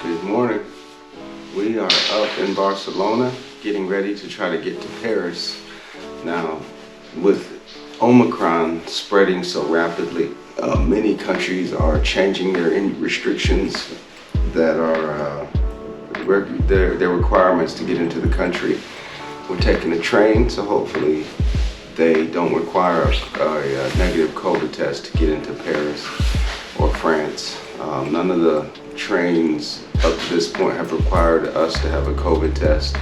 Good morning. We are up in Barcelona getting ready to try to get to Paris. Now, with Omicron spreading so rapidly, many countries are changing their restrictions that are their requirements to get into the country. We're taking a train, so hopefully they don't require a negative COVID test to get into Paris or France. None of the trains up to this point have required us to have a COVID test.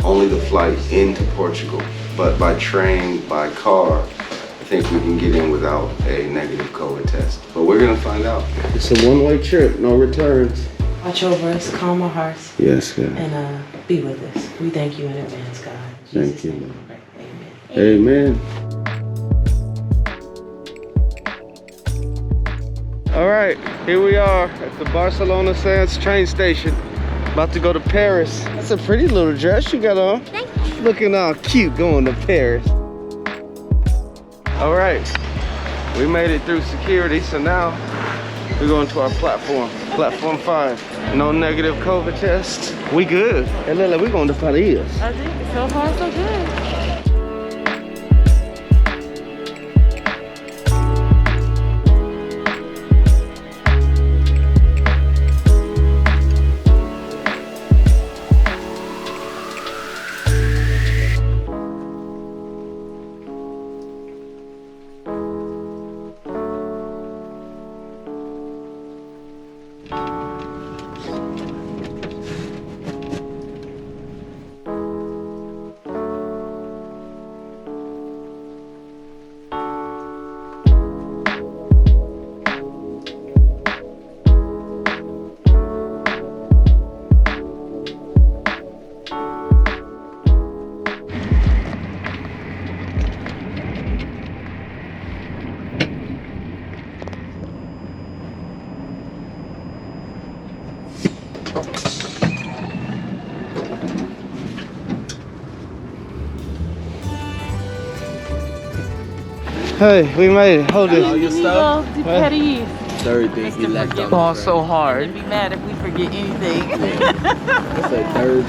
Only the flight into Portugal. But by train, by car, I think we can get in without a negative COVID test. But we're gonna find out. It's a one-way trip, no returns. Watch over us, calm our hearts. Yes, God. And be with us. We thank you in advance, God. In Jesus' Thank you. name we pray. Amen. Amen. All right, here we are at the Barcelona Sands train station. About to go to Paris. That's a pretty little dress you got on. Thank you. Looking all cute going to Paris. All right, we made it through security, so now we're going to our platform 5. No negative COVID tests. We good. Hey, Lila, we're going to Paris. I think so far so good. Hey, we made it. Hold it. All your stuff? Third thing he left on. Ball so hard. Be mad if we forget anything. That's a third.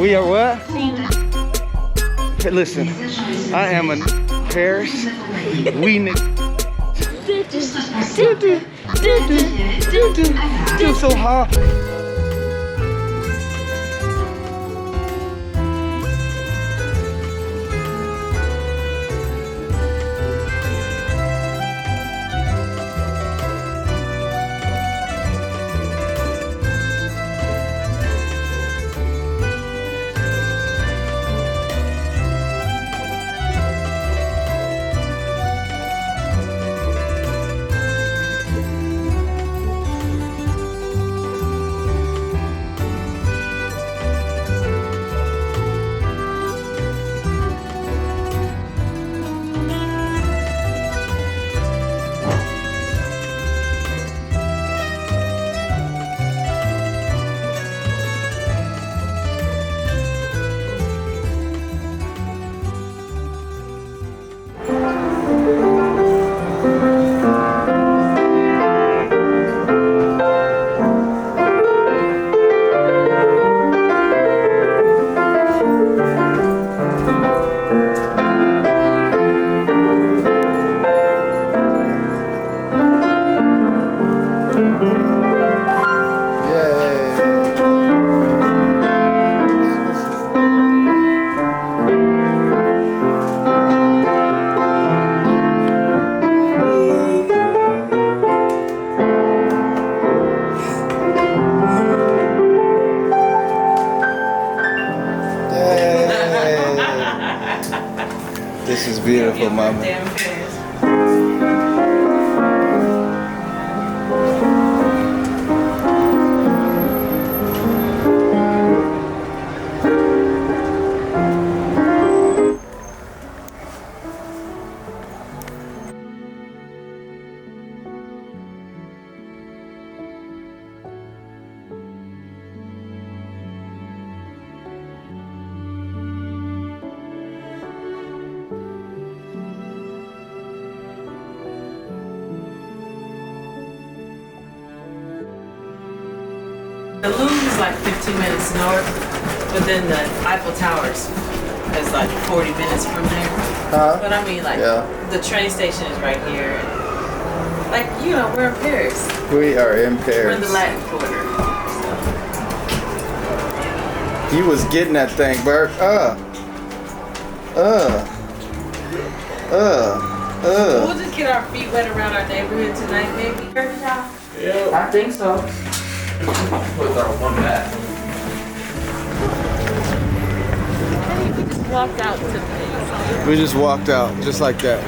We are what? Hey, listen, I am in Paris. We do so hard. This is beautiful, mama. The Louvre is like 15 minutes north, but then the Eiffel Towers is like 40 minutes from there. But I mean, like, the train station is right here. Like, you know, we're in Paris. We are in We're Paris. in the Latin Quarter. He was getting that thing, Bert. We'll just get our feet wet around our neighborhood tonight, maybe. Yeah. I think so. With our one back. We just walked out to the place. We just walked out, just like that.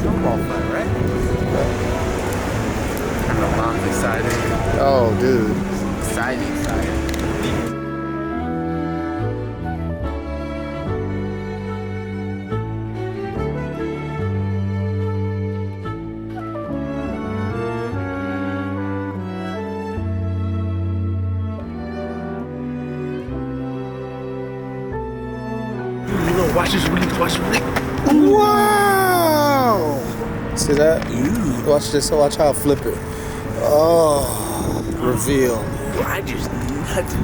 Snowball fight, right? I know, mom's excited. Oh, dude. Excited. Watch this release, watch this release. Wow! See that? Watch this. Watch how I flip it. Oh, reveal. I just nothing.